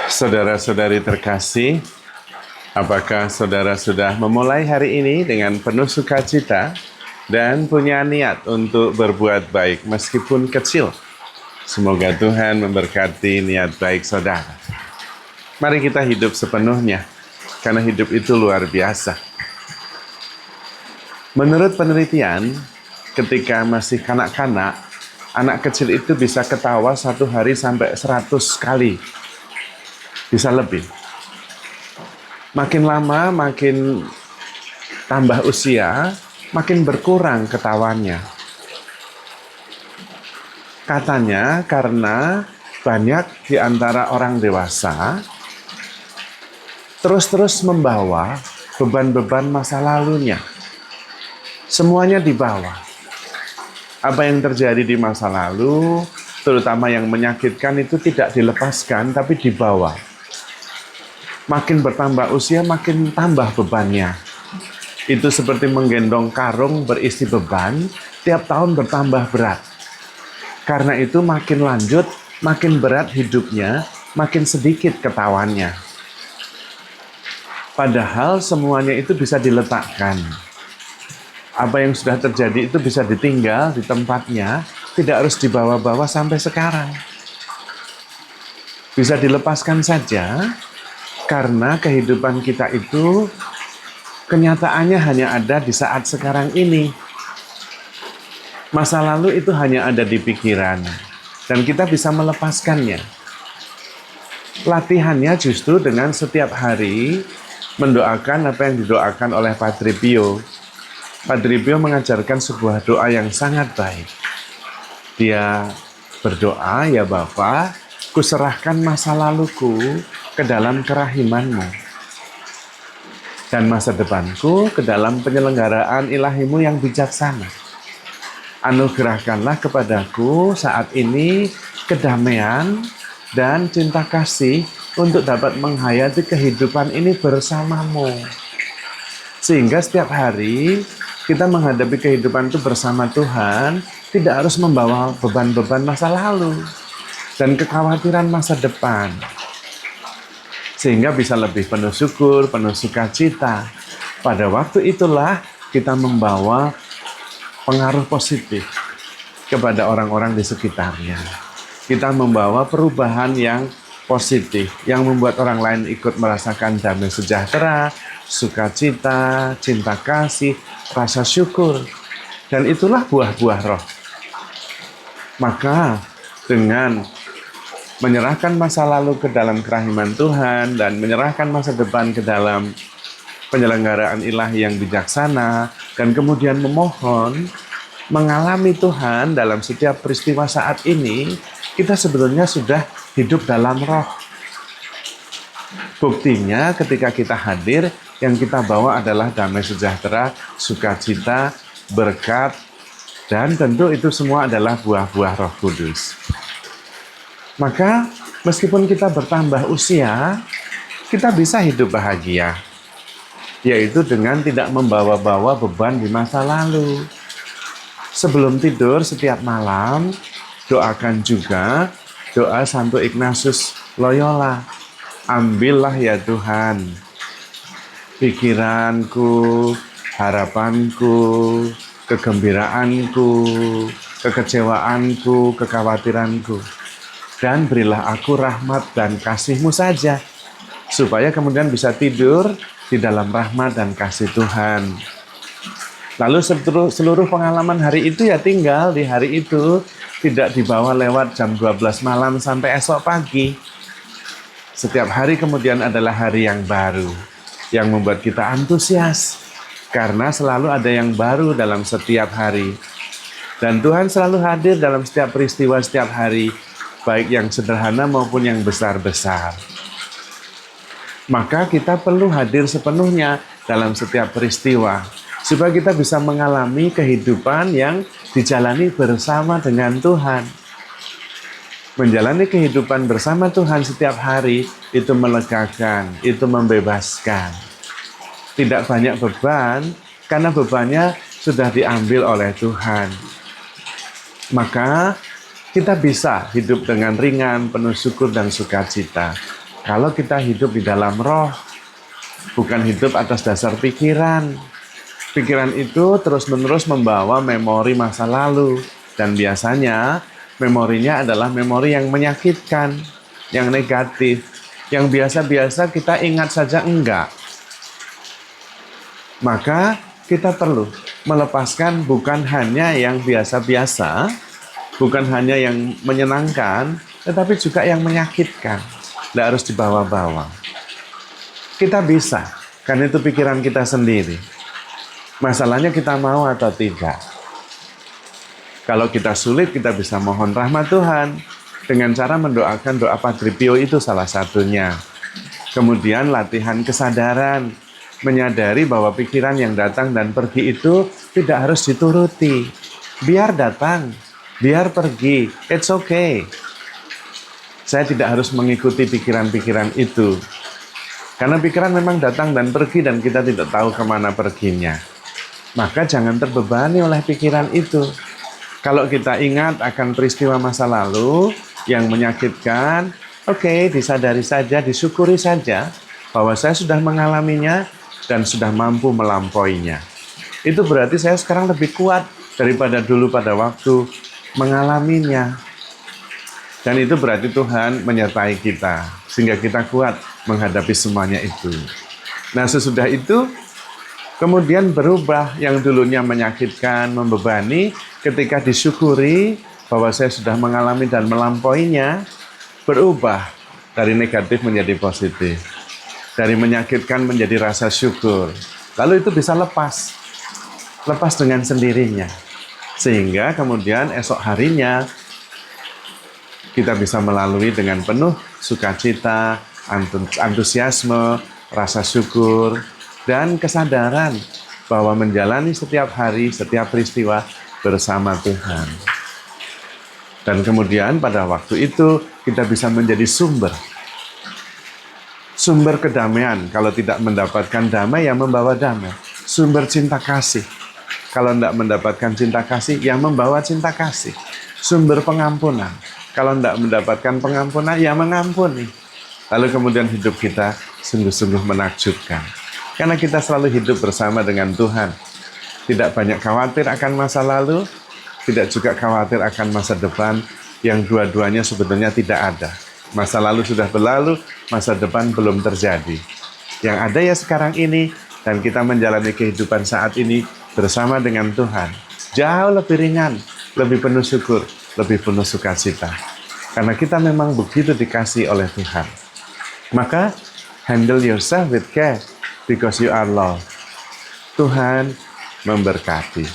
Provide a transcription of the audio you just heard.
Saudara-saudari terkasih, apakah saudara sudah memulai hari ini dengan penuh sukacita dan punya niat untuk berbuat baik meskipun kecil? Semoga Tuhan memberkati niat baik saudara. Mari kita hidup sepenuhnya, karena hidup itu luar biasa. Menurut penelitian, ketika masih kanak-kanak, anak kecil itu bisa ketawa satu hari sampai 100 kali. Bisa lebih. Makin lama, makin tambah usia, makin berkurang ketawanya. Katanya karena banyak di antara orang dewasa terus-terus membawa beban-beban masa lalunya. Semuanya dibawa. Apa yang terjadi di masa lalu, terutama yang menyakitkan itu tidak dilepaskan, tapi dibawa. Makin bertambah usia, makin tambah bebannya. Itu seperti menggendong karung berisi beban, tiap tahun bertambah berat. Karena itu makin lanjut, makin berat hidupnya, makin sedikit ketawanya. Padahal semuanya itu bisa diletakkan. Apa yang sudah terjadi itu bisa ditinggal di tempatnya, tidak harus dibawa-bawa sampai sekarang. Bisa dilepaskan saja, karena kehidupan kita itu kenyataannya hanya ada di saat sekarang ini. Masa lalu itu hanya ada di pikiran, dan kita bisa melepaskannya. Latihannya justru dengan setiap hari mendoakan apa yang didoakan oleh Padre Pio. Padre Pio mengajarkan sebuah doa yang sangat baik. Dia berdoa, "Ya Bapa, kuserahkan masa laluku ke dalam kerahimanmu, dan masa depanku ke dalam penyelenggaraan ilahimu yang bijaksana. Anugerahkanlah kepadaku saat ini kedamaian dan cinta kasih untuk dapat menghayati kehidupan ini bersamamu." Sehingga setiap hari kita menghadapi kehidupan itu bersama Tuhan, tidak harus membawa beban-beban masa lalu dan kekhawatiran masa depan. Sehingga bisa lebih penuh syukur, penuh sukacita. Pada waktu itulah kita membawa pengaruh positif kepada orang-orang di sekitarnya. Kita membawa perubahan yang positif, yang membuat orang lain ikut merasakan damai sejahtera, sukacita, cinta kasih, rasa syukur. Dan itulah buah-buah roh. Maka dengan menyerahkan masa lalu ke dalam kerahiman Tuhan dan menyerahkan masa depan ke dalam penyelenggaraan ilahi yang bijaksana, dan kemudian memohon mengalami Tuhan dalam setiap peristiwa saat ini, kita sebetulnya sudah hidup dalam roh. Buktinya ketika kita hadir, yang kita bawa adalah damai sejahtera, sukacita, berkat, dan tentu itu semua adalah buah-buah Roh Kudus. Maka meskipun kita bertambah usia, kita bisa hidup bahagia, yaitu dengan tidak membawa-bawa beban di masa lalu. Sebelum tidur setiap malam, doakan juga doa Santo Ignatius Loyola. "Ambillah ya Tuhan pikiranku, harapanku, kegembiraanku, kekecewaanku, kekhawatiranku. Dan berilah aku rahmat dan kasih-Mu saja, supaya kemudian bisa tidur di dalam rahmat dan kasih Tuhan." Lalu seluruh pengalaman hari itu ya tinggal di hari itu, tidak dibawa lewat jam 12 malam sampai esok pagi. Setiap hari kemudian adalah hari yang baru, yang membuat kita antusias, karena selalu ada yang baru dalam setiap hari. Dan Tuhan selalu hadir dalam setiap peristiwa setiap hari, baik yang sederhana maupun yang besar-besar. Maka kita perlu hadir sepenuhnya dalam setiap peristiwa, supaya kita bisa mengalami kehidupan yang dijalani bersama dengan Tuhan. Menjalani kehidupan bersama Tuhan setiap hari, itu melegakan, itu membebaskan. Tidak banyak beban, karena bebannya sudah diambil oleh Tuhan. Maka kita bisa hidup dengan ringan, penuh syukur dan sukacita. Kalau kita hidup di dalam roh, bukan hidup atas dasar pikiran. Pikiran itu terus-menerus membawa memori masa lalu. Dan biasanya memorinya adalah memori yang menyakitkan, yang negatif. Yang biasa-biasa kita ingat saja enggak. Maka kita perlu melepaskan bukan hanya yang biasa-biasa, bukan hanya yang menyenangkan, tetapi juga yang menyakitkan. Tidak harus dibawa-bawa. Kita bisa, karena itu pikiran kita sendiri. Masalahnya kita mau atau tidak. Kalau kita sulit, kita bisa mohon rahmat Tuhan dengan cara mendoakan doa Padre Pio, itu salah satunya. Kemudian latihan kesadaran, menyadari bahwa pikiran yang datang dan pergi itu tidak harus dituruti. Biar datang, biar pergi, it's okay. Saya tidak harus mengikuti pikiran-pikiran itu. Karena pikiran memang datang dan pergi dan kita tidak tahu kemana perginya. Maka jangan terbebani oleh pikiran itu. Kalau kita ingat akan peristiwa masa lalu yang menyakitkan, oke, disadari saja, disyukuri saja bahwa saya sudah mengalaminya dan sudah mampu melampauinya. Itu berarti saya sekarang lebih kuat daripada dulu pada waktu mengalaminya. Dan itu berarti Tuhan menyertai kita, sehingga kita kuat menghadapi semuanya itu. Nah, sesudah itu, kemudian berubah yang dulunya menyakitkan, membebani, ketika disyukuri bahwa saya sudah mengalami dan melampauinya, berubah dari negatif menjadi positif. Dari menyakitkan menjadi rasa syukur. Lalu itu bisa lepas dengan sendirinya. Sehingga kemudian esok harinya, kita bisa melalui dengan penuh sukacita, antusiasme, rasa syukur, dan kesadaran bahwa menjalani setiap hari, setiap peristiwa bersama Tuhan. Dan kemudian pada waktu itu kita bisa menjadi sumber kedamaian. Kalau tidak mendapatkan damai, yang membawa damai. Sumber cinta kasih. Kalau tidak mendapatkan cinta kasih, yang membawa cinta kasih. Sumber pengampunan. Kalau tidak mendapatkan pengampunan, ya mengampuni. Lalu kemudian hidup kita sungguh-sungguh menakjubkan. Karena kita selalu hidup bersama dengan Tuhan. Tidak banyak khawatir akan masa lalu, tidak juga khawatir akan masa depan, yang dua-duanya sebetulnya tidak ada. Masa lalu sudah berlalu, masa depan belum terjadi. Yang ada ya sekarang ini, dan kita menjalani kehidupan saat ini bersama dengan Tuhan. Jauh lebih ringan, lebih penuh syukur, lebih penuh sukacita. Karena kita memang begitu dikasih oleh Tuhan. Maka, handle yourself with care, because you are loved. Tuhan memberkati.